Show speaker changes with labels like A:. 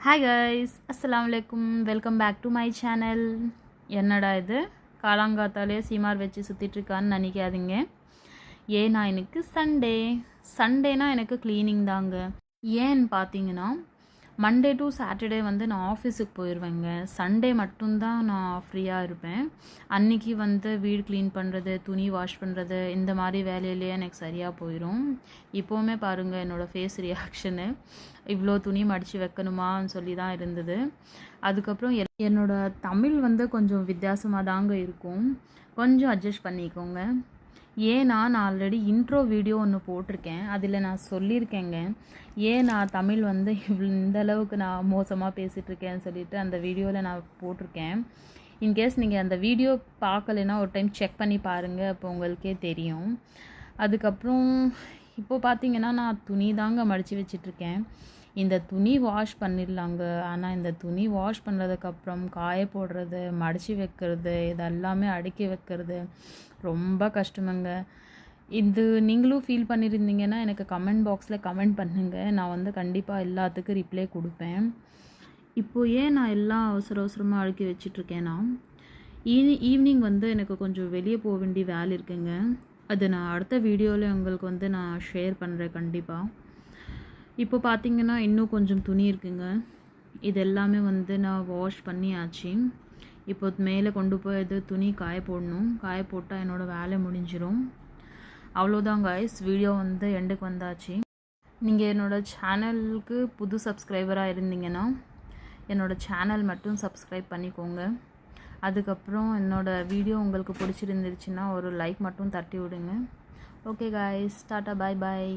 A: Hi guys, அஸ்ஸலாமு அலைக்கும். Welcome back to my channel. என்னடா இது காலாங்காத்தாலே சீமார் வச்சு சுற்றிட்டுருக்கான்னு நினைக்காதீங்க. ஏன்னா எனக்கு சண்டேனா எனக்கு க்ளீனிங் தாங்க. ஏன்னு பார்த்தீங்கன்னா மண்டே டு சாட்டர்டே வந்து நான் ஆஃபீஸுக்கு போயிடுவேங்க. சண்டே மட்டும்தான் நான் ஃப்ரீயாக இருப்பேன். அன்றைக்கி வந்து வீடு க்ளீன் பண்ணுறது, துணி வாஷ் பண்ணுறது, இந்த மாதிரி வேலையிலேயே எனக்கு சரியாக போயிடும். இப்போவுமே பாருங்கள் என்னோடய ஃபேஸ் ரியாக்ஷனு, இவ்வளோ துணி மடித்து வைக்கணுமான்னு சொல்லி தான் இருந்தது. அதுக்கப்புறம் என்னோடய தமிழ் வந்து கொஞ்சம் வித்தியாசமாக தாங்க இருக்கும், கொஞ்சம் அட்ஜஸ்ட் பண்ணிக்கோங்க. ஏன்னா நான் ஆல்ரெடி இன்ட்ரோ வீடியோ ஒன்று போட்டிருக்கேன், அதில் நான் சொல்லியிருக்கேங்க ஏன் நான் தமிழ் வந்து இந்த அளவுக்கு நான் மோசமாக பேசிகிட்ருக்கேன்னு சொல்லிவிட்டு அந்த வீடியோவில் நான் போட்டிருக்கேன். இன்கேஸ் நீங்கள் அந்த வீடியோ பார்க்கலைன்னா ஒரு டைம் செக் பண்ணி பாருங்கள், அப்போ உங்களுக்கே தெரியும். அதுக்கப்புறம் இப்போது பார்த்தீங்கன்னா நான் துணி தாங்க மடித்து வச்சிட்ருக்கேன். இந்த துணி வாஷ் பண்ணிடலாங்க, ஆனால் இந்த துணி வாஷ் பண்ணுறதுக்கப்புறம் காய போடுறது, மடித்து வைக்கிறது, இதெல்லாமே அடுக்கி வைக்கிறது ரொம்ப கஷ்டமுங்க. இது நீங்களும் ஃபீல் பண்ணியிருந்தீங்கன்னா எனக்கு கமெண்ட் பாக்ஸில் கமெண்ட் பண்ணுங்கள், நான் வந்து கண்டிப்பாக எல்லாத்துக்கும் ரிப்ளை கொடுப்பேன். இப்போது ஏன் நான் எல்லாம் அவசரமாக அடுக்கி வச்சிட்ருக்கேன்னா, ஈவினிங் வந்து எனக்கு கொஞ்சம் வெளியே போக வேண்டிய வேலை இருக்குங்க. அது நான் அடுத்த வீடியோவில் உங்களுக்கு வந்து நான் ஷேர் பண்ணுறேன் கண்டிப்பாக. இப்போ பார்த்தீங்கன்னா இன்னும் கொஞ்சம் துணி இருக்குங்க. இது எல்லாமே வந்து நான் வாஷ் பண்ணியாச்சு. இப்போ மேலே கொண்டு போய் இது துணி காய போடணும். காய போட்டால் என்னோடய வேலை முடிஞ்சிடும். அவ்வளோதான் கைஸ், வீடியோ வந்து எண்டுக்கு வந்தாச்சு. நீங்கள் என்னோடய சேனலுக்கு புது சப்ஸ்கிரைபராக இருந்தீங்கன்னா என்னோடய சேனல் மட்டும் சப்ஸ்கிரைப் பண்ணிக்கோங்க. அதுக்கப்புறம் என்னோடய வீடியோ உங்களுக்கு பிடிச்சிருந்துருச்சுன்னா ஒரு லைக் மட்டும் தட்டி விடுங்க. ஓகே கைஸ், டாட்டா, பாய் பாய்.